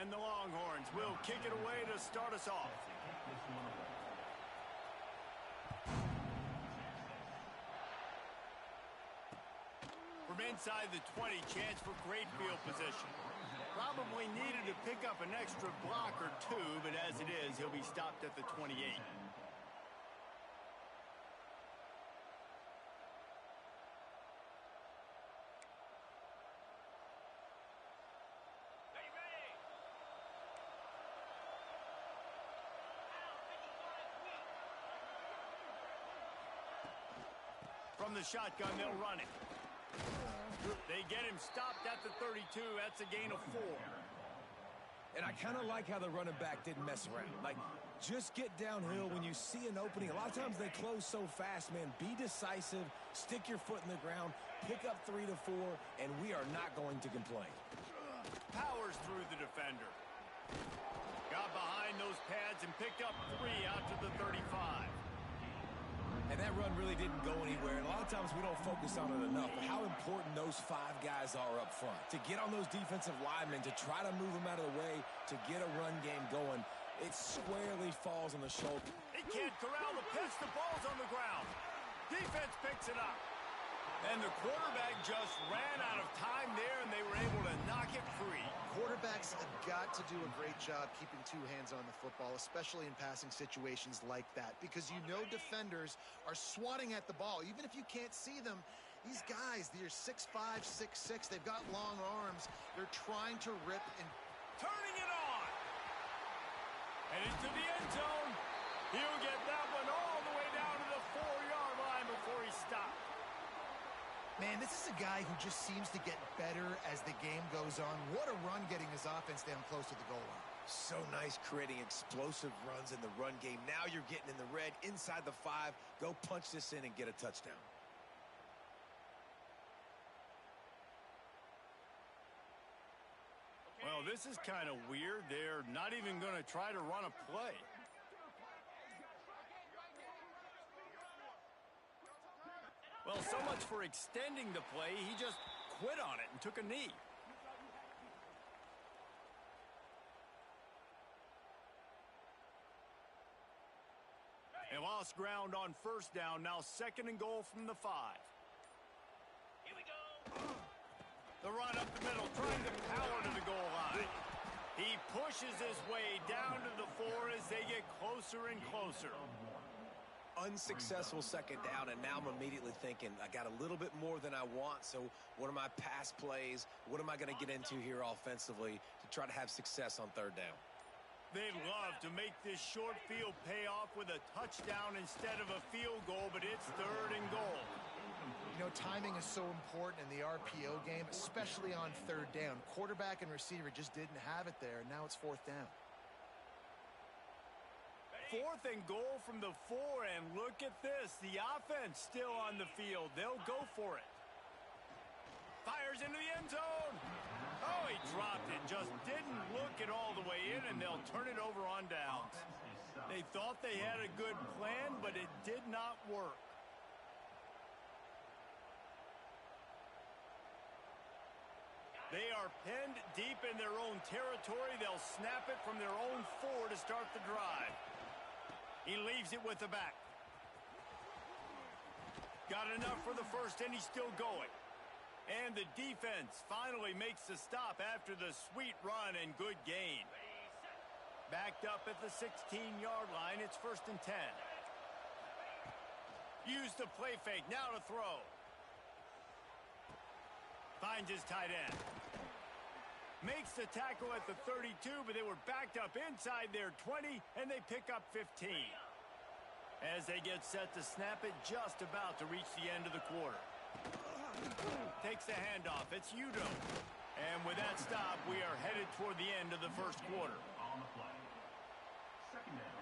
And the Longhorns will kick it away to start us off. From inside the 20, chance for great field position. Probably needed to pick up an extra block or two, but as it is, he'll be stopped at the 28. From the shotgun, they'll run it. They get him stopped at the 32. That's a gain of 4. And I kind of like how the running back didn't mess around. Like, just get downhill when you see an opening. A lot of times they close so fast, man. Be decisive, stick your foot in the ground, pick up 3 to 4, and we are not going to complain. Powers through the defender. Got behind those pads and picked up 3 out to the 35. And that run really didn't go anywhere. And a lot of times we don't focus on it enough, but how important those 5 guys are up front. To get on those defensive linemen, to try to move them out of the way, to get a run game going, it squarely falls on the shoulder. He can't corral the pitch. The ball's on the ground. Defense picks it up. And the quarterback just ran out of time there, and they were able to knock it free. Quarterbacks have got to do a great job keeping 2 hands on the football, especially in passing situations like that, because you know defenders are swatting at the ball. Even if you can't see them, these guys, they're 6'5", 6'6", they've got long arms. They're trying to rip and... Turning it on! And into the end zone. He'll get that one all the way down to the 4-yard line before he stopped. Man, this is a guy who just seems to get better as the game goes on. What a run getting his offense down close to the goal line. So nice creating explosive runs in the run game. Now you're getting in the red inside the 5. Go punch this in and get a touchdown. Well, this is kind of weird. They're not even going to try to run a play. Well, so much for extending the play. He just quit on it and took a knee. They lost ground on first down. Now 2nd and goal from the 5. Here we go. The run up the middle, trying to power to the goal line. He pushes his way down to the 4 as they get closer and closer. Unsuccessful 2nd down, and now I'm immediately thinking, I got a little bit more than I want, so what are my pass plays? What am I going to get into here offensively to try to have success on 3rd down? They'd love to make this short field pay off with a touchdown instead of a field goal, but it's 3rd and goal. You know, timing is so important in the RPO game, especially on 3rd down. Quarterback and receiver just didn't have it there, and now it's 4th down. 4th and goal from the 4, and look at this. The offense still on the field. They'll go for it. Fires into the end zone. Oh, he dropped it. Just didn't look it all the way in, and they'll turn it over on downs. They thought they had a good plan, but it did not work. They are pinned deep in their own territory. They'll snap it from their own 4 to start the drive. He leaves it with the back. Got enough for the first, and he's still going. And the defense finally makes the stop after the sweet run and good gain. Backed up at the 16-yard line. It's 1st and 10. Use the play fake. Now to throw. Finds his tight end. Makes the tackle at the 32, but they were backed up inside their 20, and they pick up 15. As they get set to snap it, just about to reach the end of the quarter. Takes the handoff. It's Udo. And with that stop, we are headed toward the end of the 1st quarter. On the play. 2nd down.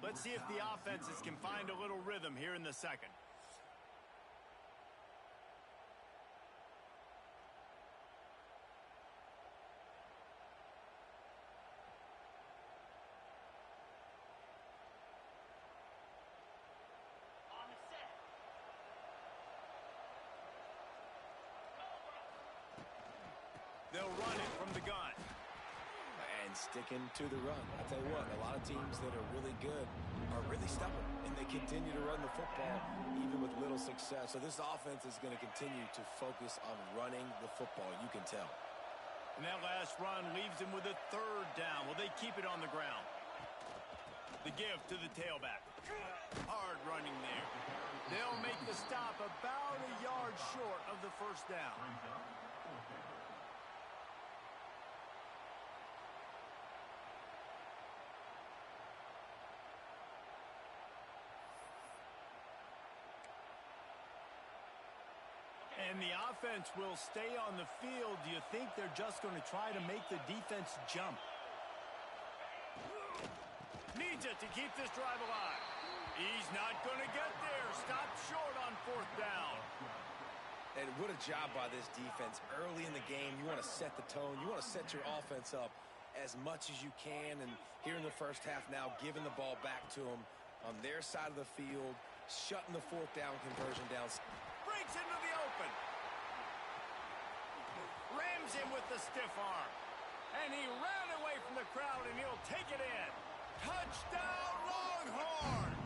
Let's see if the offenses can find a little rhythm here in the 2nd. They'll run it from the gun. And sticking to the run. I tell you what, a lot of teams that are really good are really stubborn, and they continue to run the football even with little success. So this offense is going to continue to focus on running the football, you can tell. And that last run leaves them with a third down. Well, they keep it on the ground. The give to the tailback. Hard running there. They'll make the stop about a yard short of the first down. And the offense will stay on the field. Do you think they're just going to try to make the defense jump? Needs it to keep this drive alive. He's not going to get there. Stop short on fourth down. And what a job by this defense. Early in the game, you want to set the tone. You want to set your offense up as much as you can. And here in the first half now, giving the ball back to them on their side of the field, shutting the fourth down conversion down. Breaks into the open. Rams him with the stiff arm. And he ran away from the crowd, and he'll take it in. Touchdown, Longhorns!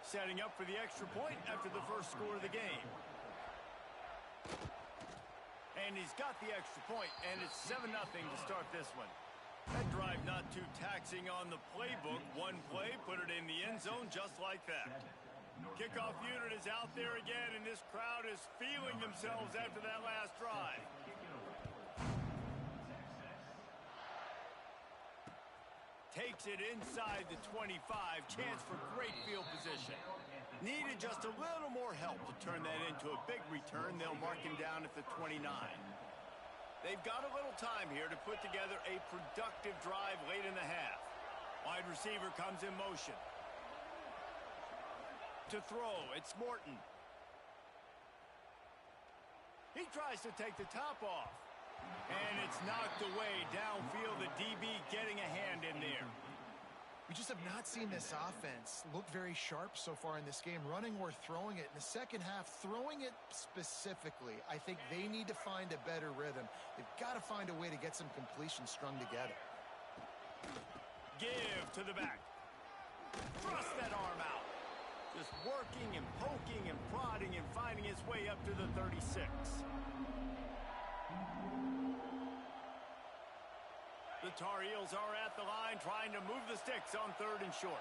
Setting up for the extra point after the first score of the game. And he's got the extra point, and it's 7-0 to start this one. That drive not too taxing on the playbook. One play, put it in the end zone just like that. Kickoff unit is out there again, and this crowd is feeling themselves after that last drive. Takes it inside the 25. Chance for great field position. Needed just a little more help to turn that into a big return. They'll mark him down at the 29. They've got a little time here to put together a productive drive late in the half. Wide receiver comes in motion. To throw, it's Morton. He tries to take the top off. And it's knocked away downfield. The DB getting a hand in there. We just have not seen this offense look very sharp so far in this game, running or throwing it. In the second half, throwing it specifically, I think they need to find a better rhythm. They've got to find a way to get some completions strung together. Give to the back. Thrust that arm out. Just working and poking and prodding and finding his way up to the 36. The Tar Heels are at the line trying to move the sticks on third and short.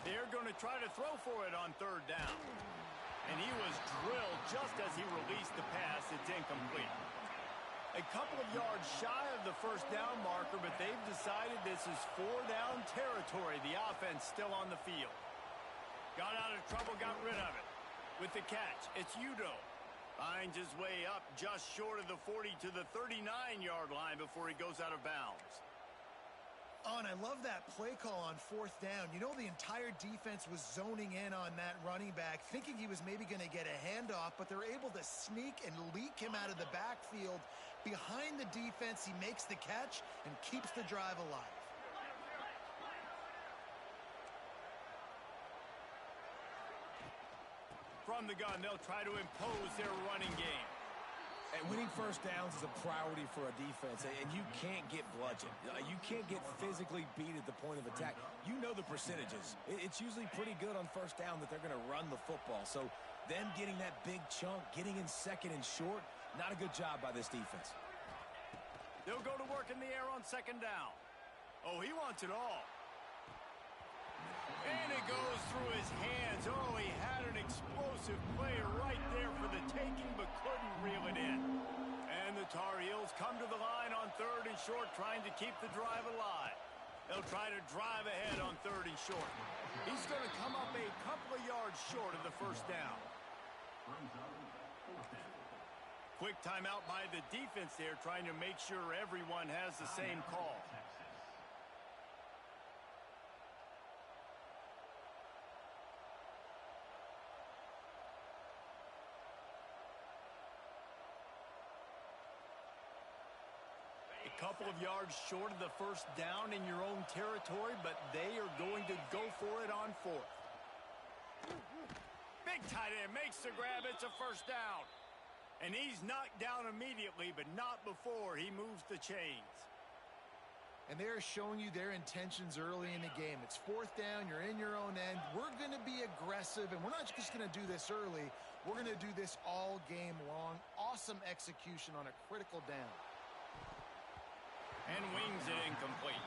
They're going to try to throw for it on third down. And he was drilled just as he released the pass. It's incomplete. A couple of yards shy of the first down marker, but they've decided this is 4-down territory. The offense still on the field. Got out of trouble, got rid of it. With the catch, it's Udo. Finds his way up just short of the 40 to the 39-yard line before he goes out of bounds. Oh, and I love that play call on fourth down. You know, the entire defense was zoning in on that running back, thinking he was maybe going to get a handoff, but they're able to sneak and leak him out of the backfield. Behind the defense, he makes the catch and keeps the drive alive. From the gun, they'll try to impose their running game. And winning first downs is a priority for a defense, and you can't get bludgeoned. You can't get physically beat at the point of attack. You know the percentages. It's usually pretty good on first down that they're going to run the football. So them getting that big chunk, getting in second and short, not a good job by this defense. They'll go to work in the air on second down. Oh, he wants it all. And it goes through his hands. Oh, he had an explosive play right there for the taking, but couldn't reel it in. And the Tar Heels come to the line on third and short, trying to keep the drive alive. They'll try to drive ahead on third and short. He's going to come up a couple of yards short of the first down. Quick timeout by the defense there, trying to make sure everyone has the same call. couple of yards short of the first down in your own territory, but they are going to go for it on fourth. Big tight end makes the grab. It's a first down. And he's knocked down immediately, but not before he moves the chains. And they're showing you their intentions early in the game. It's fourth down. You're in your own end. We're going to be aggressive, and we're not just going to do this early. We're going to do this all game long. Awesome execution on a critical down. And wings it incomplete.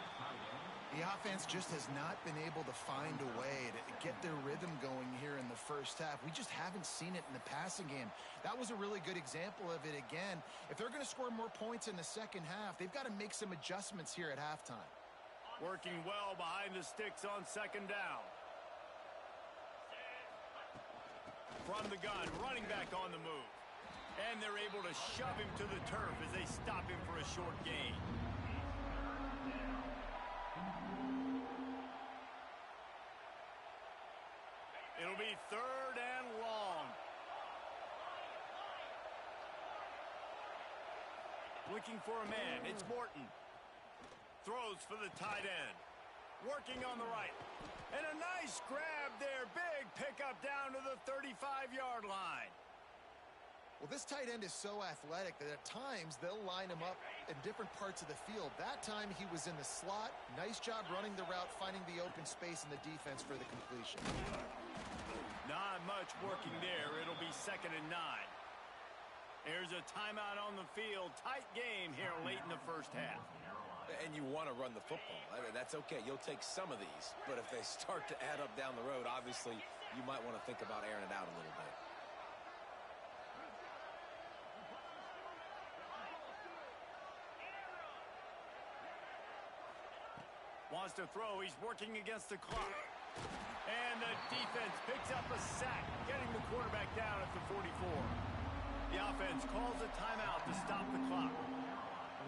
The offense just has not been able to find a way to get their rhythm going here in the first half. We just haven't seen it in the passing game. That was a really good example of it again. If they're going to score more points in the second half, they've got to make some adjustments here at halftime. Working well behind the sticks on second down. From the gun, running back on the move. And they're able to shove him to the turf as they stop him for a short gain. It'll be third and long. Looking for a man. It's Morton. Throws for the tight end. Working on the right. And a nice grab there. Big pickup down to the 35-yard line. Well, this tight end is so athletic that at times they'll line him up in different parts of the field. That time he was in the slot. Nice job running the route, finding the open space in the defense for the completion. Not much working there. It'll be 2nd and 9. There's a timeout on the field. Tight game here late in the first half. And you want to run the football. I mean, that's okay. You'll take some of these. But if they start to add up down the road, obviously you might want to think about airing it out a little bit. Wants to throw. He's working against the clock. And the defense picks up a sack, getting the quarterback down at the 44. The offense calls a timeout to stop the clock.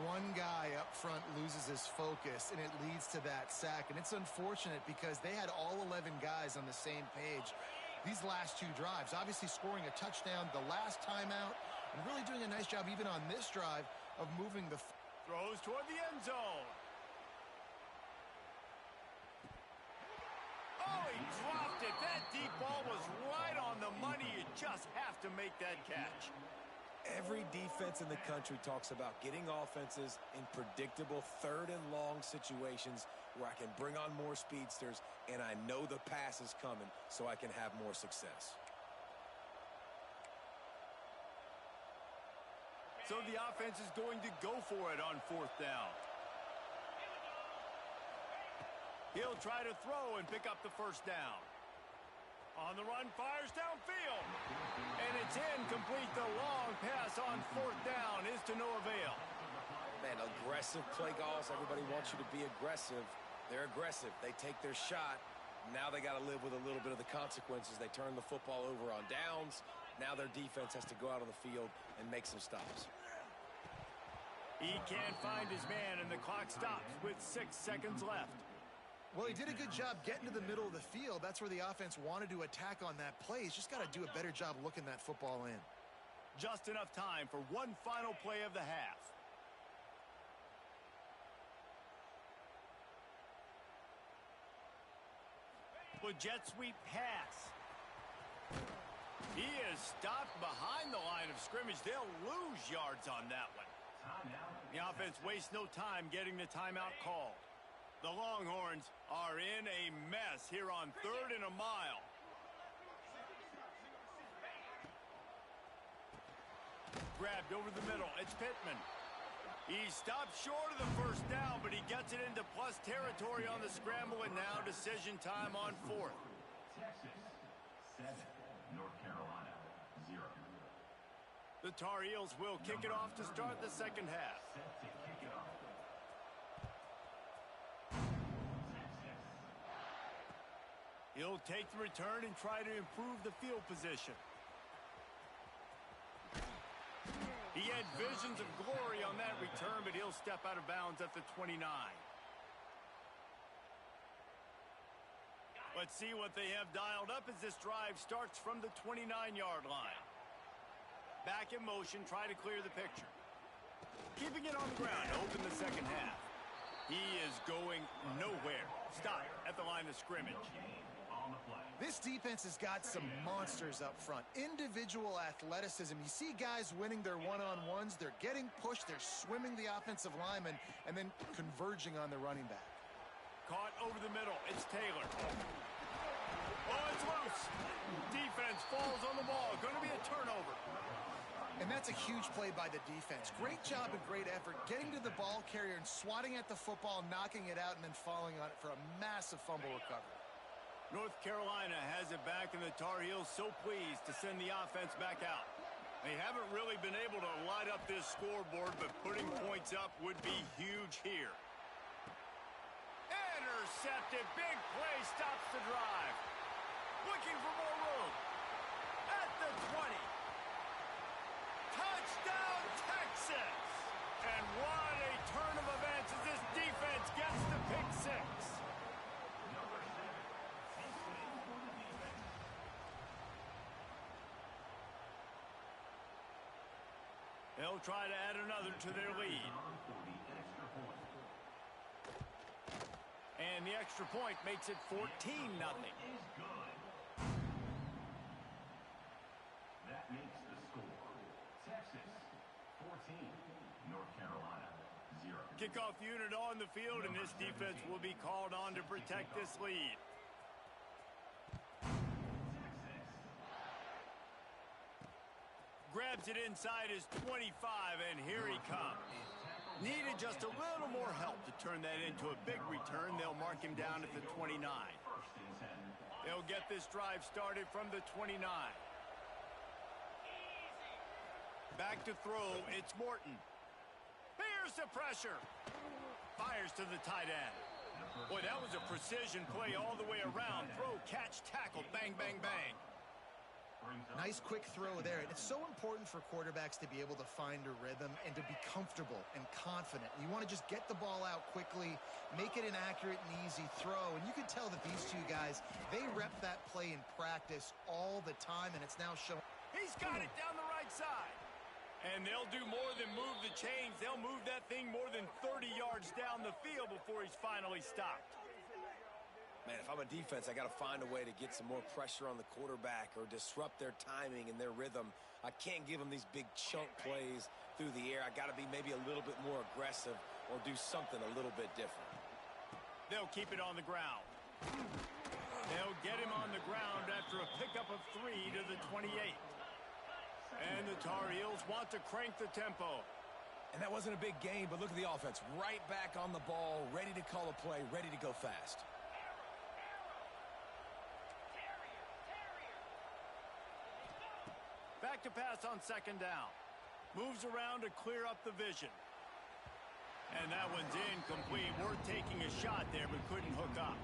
One guy up front loses his focus, and it leads to that sack. And it's unfortunate because they had all 11 guys on the same page these last two drives. Obviously scoring a touchdown the last timeout, and really doing a nice job even on this drive of moving the... Throws toward the end zone. Oh, he dropped it. That deep ball was right on the money. You just have to make that catch. Every defense in the country talks about getting offenses in predictable third and long situations where I can bring on more speedsters and I know the pass is coming so I can have more success. So the offense is going to go for it on 4th down. He'll try to throw and pick up the first down. On the run, fires downfield. And it's incomplete. The long pass on 4th down is to no avail. Man, aggressive play calls. Everybody wants you to be aggressive. They're aggressive. They take their shot. Now they got to live with a little bit of the consequences. They turn the football over on downs. Now their defense has to go out on the field and make some stops. He can't find his man, and the clock stops with 6 seconds left. Well, he did a good job getting to the middle of the field. That's where the offense wanted to attack on that play. He's just got to do a better job looking that football in. Just enough time for one final play of the half. The jet sweep pass. He is stopped behind the line of scrimmage. They'll lose yards on that one. The offense wastes no time getting the timeout called. The Longhorns are in a mess here on 3rd and a mile. Grabbed over the middle. It's Pittman. He stopped short of the first down, but he gets it into plus territory on the scramble, and now decision time on 4th. Texas 7, North Carolina 0. The Tar Heels will kick it off to start the second half. Set to kick it off. He'll take the return and try to improve the field position. He had visions of glory on that return, but he'll step out of bounds at the 29. Let's see what they have dialed up as this drive starts from the 29-yard line. Back in motion, try to clear the picture. Keeping it on the ground to open the second half. He is going nowhere. Stop at the line of scrimmage. This defense has got some monsters up front. Individual athleticism. You see guys winning their one-on-ones. They're getting pushed. They're swimming the offensive lineman and then converging on the running back. Caught over the middle. It's Taylor. Oh, it's loose. Defense falls on the ball. Going to be a turnover. And that's a huge play by the defense. Great job and great effort getting to the ball carrier and swatting at the football, knocking it out, and then falling on it for a massive fumble recovery. North Carolina has it back, and the Tar Heels so pleased to send the offense back out. They haven't really been able to light up this scoreboard, but putting points up would be huge here. Intercepted. Big play stops the drive. Looking for more room. At the 20. Touchdown, Texas! And what a turn of events as this defense gets the pick six. They'll try to add another to their lead. And the extra point makes it 14-0. That makes the score. Texas 14, North Carolina 0. Kickoff unit on the field, and this defense will be called on to protect this lead. Grabs it inside his 25, and here he comes. Needed just a little more help to turn that into a big return. They'll mark him down at the 29. They'll get this drive started from the 29. Back to throw, it's Morton. Here's the pressure. Fires to the tight end. Boy, that was a precision play all the way around. Throw, catch, tackle, bang, bang, bang. Nice quick throw there. And it's so important for quarterbacks to be able to find a rhythm and to be comfortable and confident. You want to just get the ball out quickly, make it an accurate and easy throw. And you can tell that these two guys, they rep that play in practice all the time, and it's now showing. He's got it down the right side. And they'll do more than move the chains. They'll move that thing more than 30 yards down the field before he's finally stopped. Man, if I'm a defense, I got to find a way to get some more pressure on the quarterback or disrupt their timing and their rhythm. I can't give them these big chunk plays through the air. I got to be maybe a little bit more aggressive or do something a little bit different. They'll keep it on the ground. They'll get him on the ground after a pickup of 3 to the 28. And the Tar Heels want to crank the tempo. And that wasn't a big gain, but look at the offense. Right back on the ball, ready to call a play, ready to go fast. Back to pass on second down. Moves around to clear up the vision. And that one's incomplete. Worth taking a shot there, but couldn't hook up.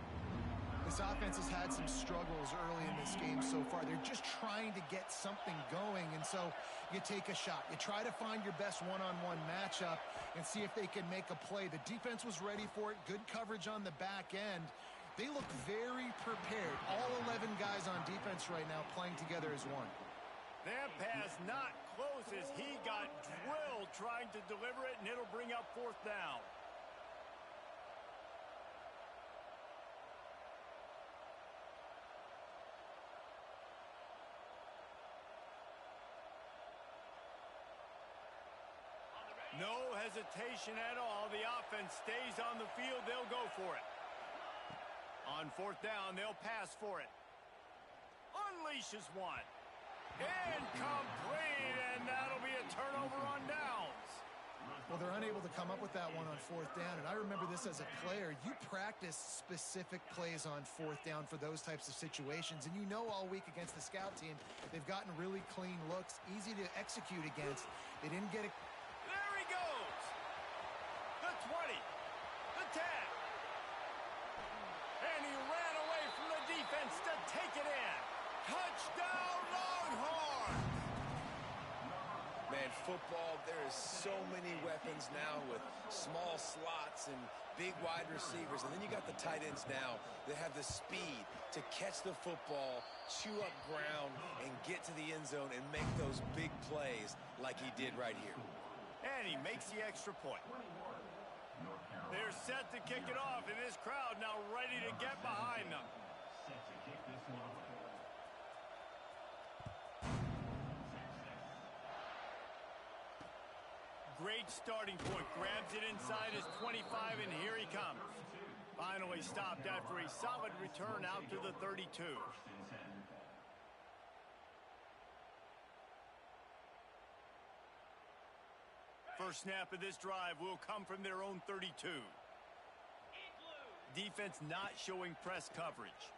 This offense has had some struggles early in this game so far. They're just trying to get something going, and so you take a shot. You try to find your best one-on-one matchup and see if they can make a play. The defense was ready for it. Good coverage on the back end. They look very prepared. All 11 guys on defense right now playing together as one. That pass not close as he got drilled trying to deliver it, and it'll bring up fourth down. No hesitation at all. The offense stays on the field. They'll go for it. On fourth down, they'll pass for it. Unleashes one. Incomplete, and that'll be a turnover on downs. Well, they're unable to come up with that one on fourth down, and I remember this as a player. You practice specific plays on fourth down for those types of situations, and you know all week against the scout team, they've gotten really clean looks, easy to execute against. They didn't get it. There he goes. The 20, the 10. And he ran away from the defense to take it in. Touchdown, Longhorns! Man, football, there is so many weapons now with small slots and big wide receivers. And then you got the tight ends now that have the speed to catch the football, chew up ground, and get to the end zone and make those big plays like he did right here. And he makes the extra point. They're set to kick it off, and this crowd now ready to get behind them. Set to kick this one away. Great starting point. Grabs it inside his 25, and here he comes. Finally stopped after a solid return out to the 32. First snap of this drive will come from their own 32. Defense not showing press coverage.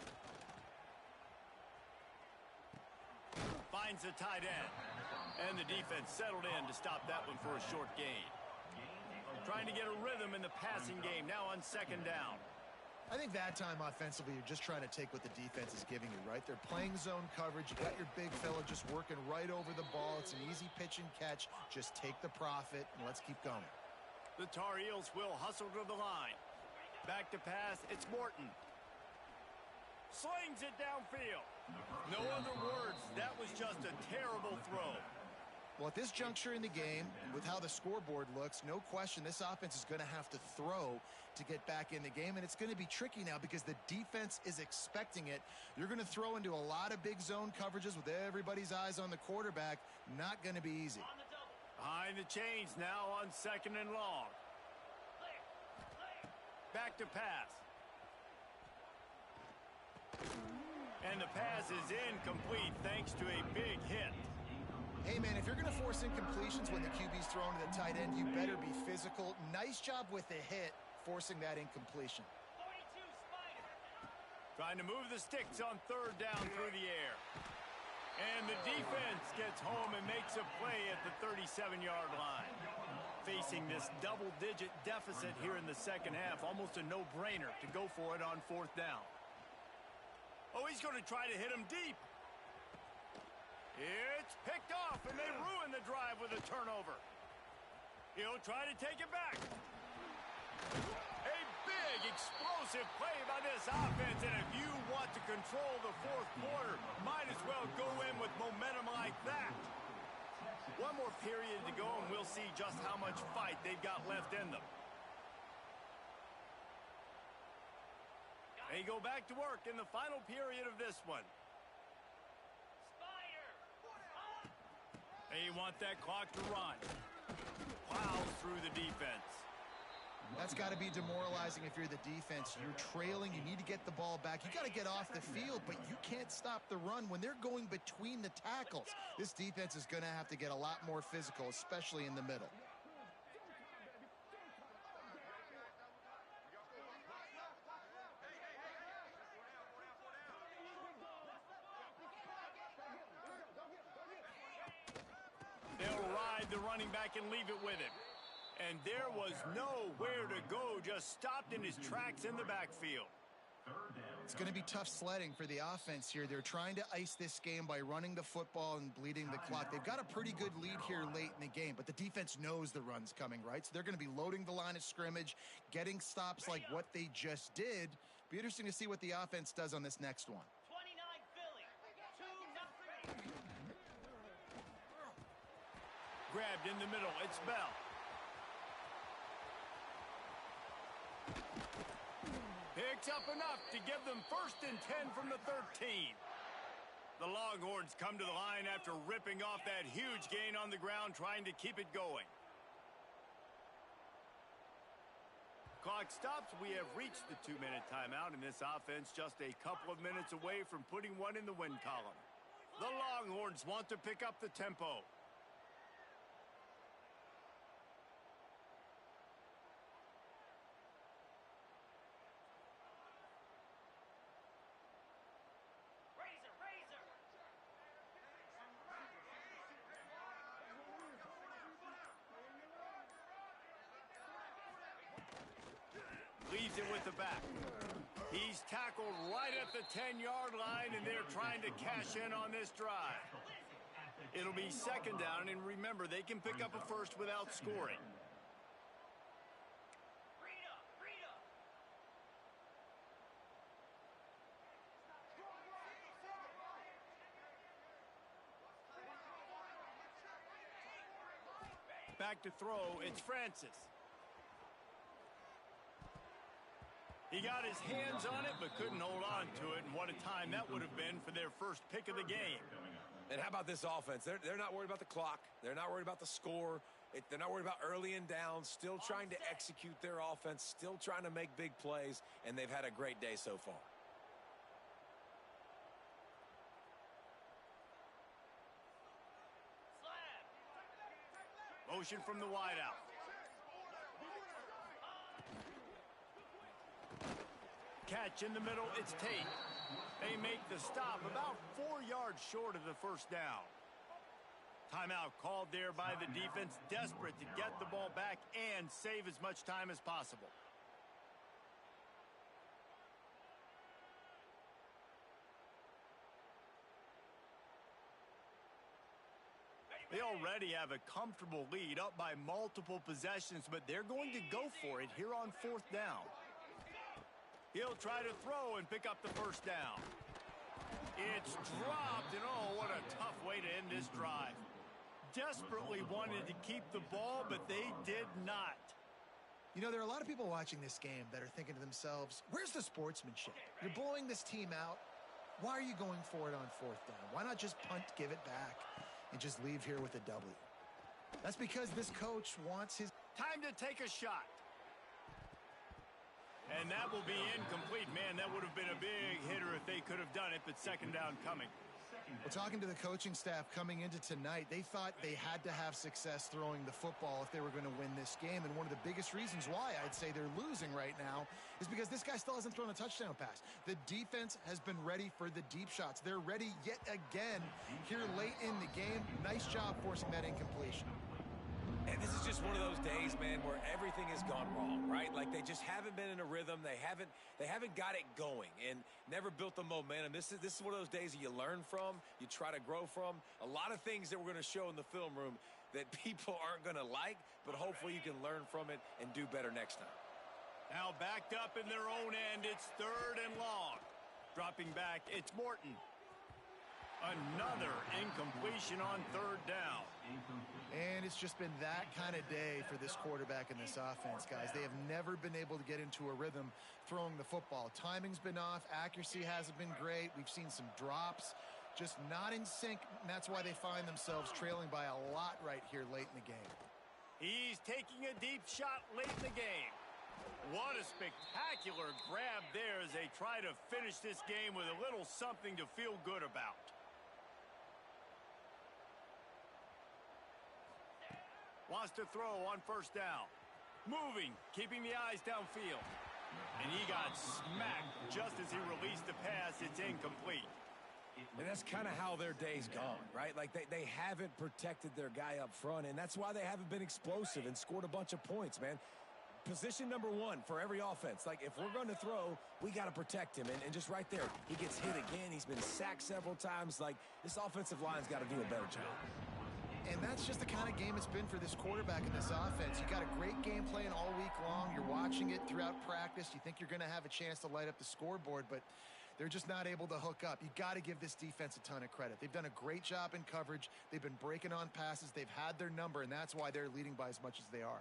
Finds the tight end. And the defense settled in to stop that one for a short gain. Trying to get a rhythm in the passing game now on second down. I think that time offensively, you're just trying to take what the defense is giving you, right? They're playing zone coverage. You got your big fella just working right over the ball. It's an easy pitch and catch. Just take the profit, and let's keep going. The Tar Heels will hustle to the line. Back to pass, it's Morton. Slings it downfield. No other words, that was just a terrible throw. Well, at this juncture in the game, with how the scoreboard looks, no question this offense is going to have to throw to get back in the game, and it's going to be tricky now because the defense is expecting it. You're going to throw into a lot of big zone coverages with everybody's eyes on the quarterback. Not going to be easy. Behind the chains now on second and long. Back to pass. And the pass is incomplete thanks to a big hit. Hey, man, if you're going to force incompletions when the QB's thrown to the tight end, you better be physical. Nice job with the hit, forcing that incompletion. Trying to move the sticks on third down through the air. And the defense gets home and makes a play at the 37-yard line. Facing this double-digit deficit here in the second half, almost a no-brainer to go for it on fourth down. Oh, he's going to try to hit him deep. It's picked off, and they ruin the drive with a turnover. He'll try to take it back. A big, explosive play by this offense, and if you want to control the fourth quarter, might as well go in with momentum like that. One more period to go, and we'll see just how much fight they've got left in them. They go back to work in the final period of this one. They want that clock to run. Plows through the defense. That's got to be demoralizing if you're the defense. You're trailing. You need to get the ball back. You got to get off the field, but you can't stop the run when they're going between the tackles. This defense is going to have to get a lot more physical, especially in the middle. They'll ride the running back and leave it with him. And there was nowhere to go, just stopped in his tracks in the backfield. It's going to be tough sledding for the offense here. They're trying to ice this game by running the football and bleeding the clock. They've got a pretty good lead here late in the game, but the defense knows the run's coming, right? So they're going to be loading the line of scrimmage, getting stops like what they just did. Be interesting to see what the offense does on this next one. 29 Philly, 2-0. Grabbed in the middle, it's Bell. Picks up enough to give them 1st and 10 from the 13. The Longhorns come to the line after ripping off that huge gain on the ground, trying to keep it going. Clock stops. We have reached the 2-minute timeout, and this offense just a couple of minutes away from putting one in the win column. The Longhorns want to pick up the tempo. Leaves it with the back. He's tackled right at the 10-yard line, and they're trying to cash in on this drive. It'll be second down, and remember, they can pick up a first without scoring. Back to throw, it's Francis. He got his hands on it, but couldn't hold on to it, and what a time that would have been for their first pick of the game. And how about this offense? They're not worried about the clock. They're not worried about the score. They're not worried about early and downs, still trying to execute their offense, still trying to make big plays, and they've had a great day so far. Motion from the wideout. Catch in the middle, it's Tate. They make the stop about 4 yards short of the first down. Timeout called there by the defense, desperate to get the ball back and save as much time as possible. They already have a comfortable lead up by multiple possessions, but they're going to go for it here on 4th down. He'll try to throw and pick up the first down. It's dropped, and oh, what a tough way to end this drive. Desperately wanted to keep the ball, but they did not. You know, there are a lot of people watching this game that are thinking to themselves, where's the sportsmanship? You're blowing this team out. Why are you going for it on 4th down? Why not just punt, give it back, and just leave here with a W? That's because this coach wants his... Time to take a shot. And that will be incomplete. Man, that would have been a big hitter if they could have done it, but 2nd down coming. Well, talking to the coaching staff coming into tonight, they thought they had to have success throwing the football if they were going to win this game. And one of the biggest reasons why I'd say they're losing right now is because this guy still hasn't thrown a touchdown pass. The defense has been ready for the deep shots. They're ready yet again here late in the game. Nice job forcing that incompletion. And this is just one of those days, man, where everything has gone wrong, right? Like they just haven't been in a rhythm. They haven't got it going and never built the momentum. This is one of those days that you learn from, you try to grow from. A lot of things that we're going to show in the film room that people aren't going to like, but hopefully you can learn from it and do better next time. Now backed up in their own end, it's 3rd and long. Dropping back, it's Morton. Another incompletion on 3rd down. And it's just been that kind of day for this quarterback and this offense, guys. They have never been able to get into a rhythm throwing the football. Timing's been off. Accuracy hasn't been great. We've seen some drops, just not in sync, and that's why they find themselves trailing by a lot right here late in the game. He's taking a deep shot late in the game. What a spectacular grab there as they try to finish this game with a little something to feel good about. Wants to throw on 1st down. Moving, keeping the eyes downfield. And he got smacked just as he released the pass. It's incomplete. And that's kind of how their day's gone, right? Like they haven't protected their guy up front, and that's why they haven't been explosive and scored a bunch of points, man. Position number 1 for every offense. Like, if we're going to throw, we got to protect him. And just right there, he gets hit again. He's been sacked several times. Like, this offensive line's got to do a better job. And that's just the kind of game it's been for this quarterback and this offense. You got a great game plan all week long. You're watching it throughout practice. You think you're going to have a chance to light up the scoreboard, but they're just not able to hook up. You got to give this defense a ton of credit. They've done a great job in coverage. They've been breaking on passes. They've had their number, and that's why they're leading by as much as they are.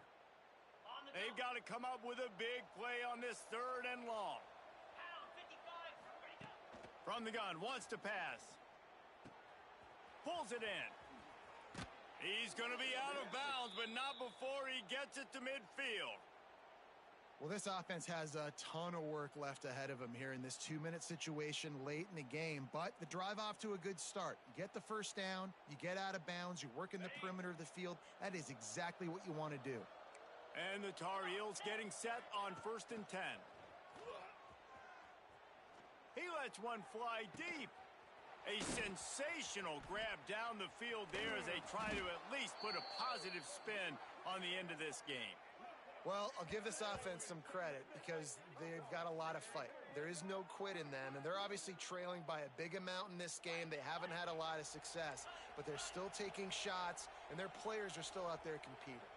They've got to come up with a big play on this 3rd and long. From the gun, wants to pass. Pulls it in. He's going to be out of bounds, but not before he gets it to midfield. Well, this offense has a ton of work left ahead of them here in this 2-minute situation late in the game, but the drive off to a good start. You get the first down, you get out of bounds, you work in the perimeter of the field. That is exactly what you want to do. And the Tar Heels getting set on 1st and 10. He lets one fly deep. A sensational grab down the field there as they try to at least put a positive spin on the end of this game. Well, I'll give this offense some credit because they've got a lot of fight. There is no quit in them, and they're obviously trailing by a big amount in this game. They haven't had a lot of success, but they're still taking shots, and their players are still out there competing.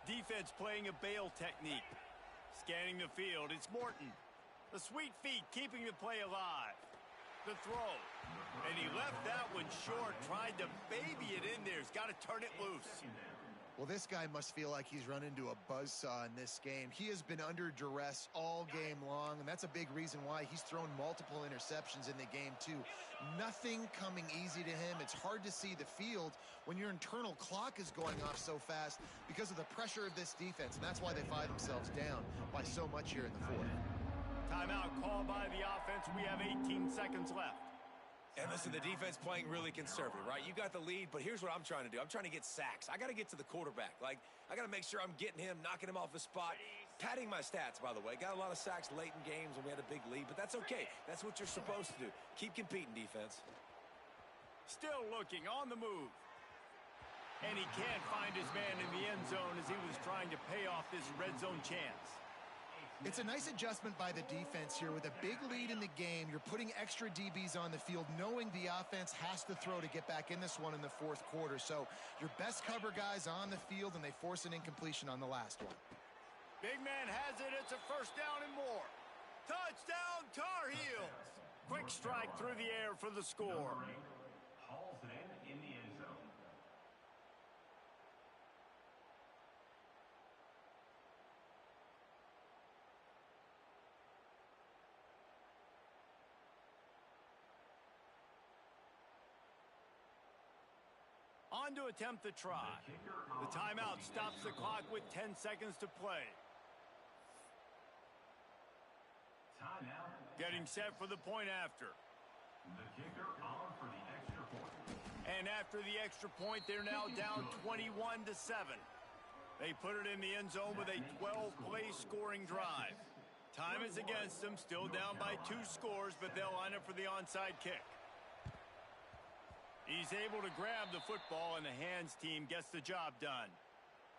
Defense playing a bail technique. Scanning the field, it's Morton. The sweet feet keeping the play alive. The throw. And he left that one short, tried to baby it in there. He's got to turn it loose. Well, this guy must feel like he's run into a buzzsaw in this game. He has been under duress all game long, and that's a big reason why he's thrown multiple interceptions in the game, too. Nothing coming easy to him. It's hard to see the field when your internal clock is going off so fast because of the pressure of this defense, and that's why they find themselves down by so much here in the fourth. Timeout called by the offense. We have 18 seconds left. And listen, the defense playing really conservative, right? You got the lead, but here's what I'm trying to do. I'm trying to get sacks. I got to get to the quarterback. I got to make sure I'm getting him, knocking him off his spot. Padding my stats, by the way. Got a lot of sacks late in games when we had a big lead, but that's okay. That's what you're supposed to do. Keep competing, defense. Still looking on the move. And he can't find his man in the end zone as he was trying to pay off this red zone chance. It's a nice adjustment by the defense here. With a big lead in the game, you're putting extra DBs on the field, knowing the offense has to throw to get back in this one in the fourth quarter. So your best cover guys on the field, and they force an incompletion on the last one. Big man has it. It's a first down and more. Touchdown, Tar Heels. Quick strike through the air for the score. Hauls it in the end zone. On to attempt the try. The timeout stops the clock with 10 seconds to play. Timeout. Getting set for the point after. The kicker on for the extra point. And after the extra point, they're now down 21-7. They put it in the end zone with a 12-play scoring drive. Time is against them, still down by 2 scores, but they'll line up for the onside kick. He's able to grab the football, and the hands team gets the job done.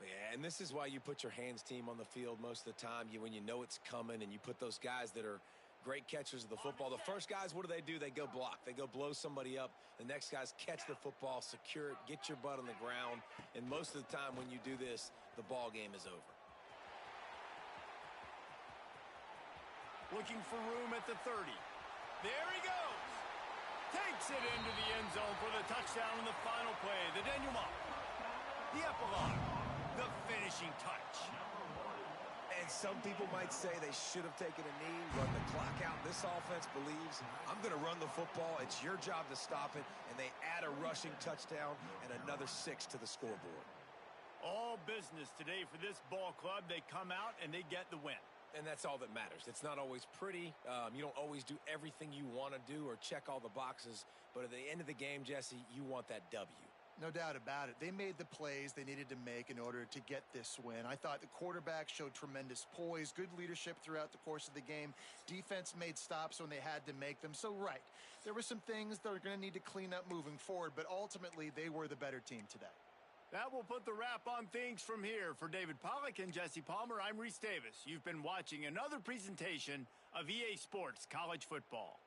Yeah, and this is why you put your hands team on the field most of the time. When you know it's coming, and you put those guys that are great catchers of the football. The first guys, what do? They go block. They go blow somebody up. The next guys catch the football, secure it, get your butt on the ground. And most of the time when you do this, the ball game is over. Looking for room at the 30. There he goes. Takes it into the end zone for the touchdown in the final play. The denouement. The epilogue. The finishing touch. And some people might say they should have taken a knee, run the clock out. This offense believes, I'm going to run the football. It's your job to stop it. And they add a rushing touchdown and another 6 to the scoreboard. All business today for this ball club. They come out and they get the win. And that's all that matters. It's not always pretty. You don't always do everything you want to do or check all the boxes. But at the end of the game, Jesse, you want that W. No doubt about it. They made the plays they needed to make in order to get this win. I thought the quarterback showed tremendous poise, good leadership throughout the course of the game. Defense made stops when they had to make them. So, right, there were some things they're going to need to clean up moving forward, but ultimately they were the better team today. That will put the wrap on things from here. For David Pollack and Jesse Palmer, I'm Reese Davis. You've been watching another presentation of EA Sports College Football.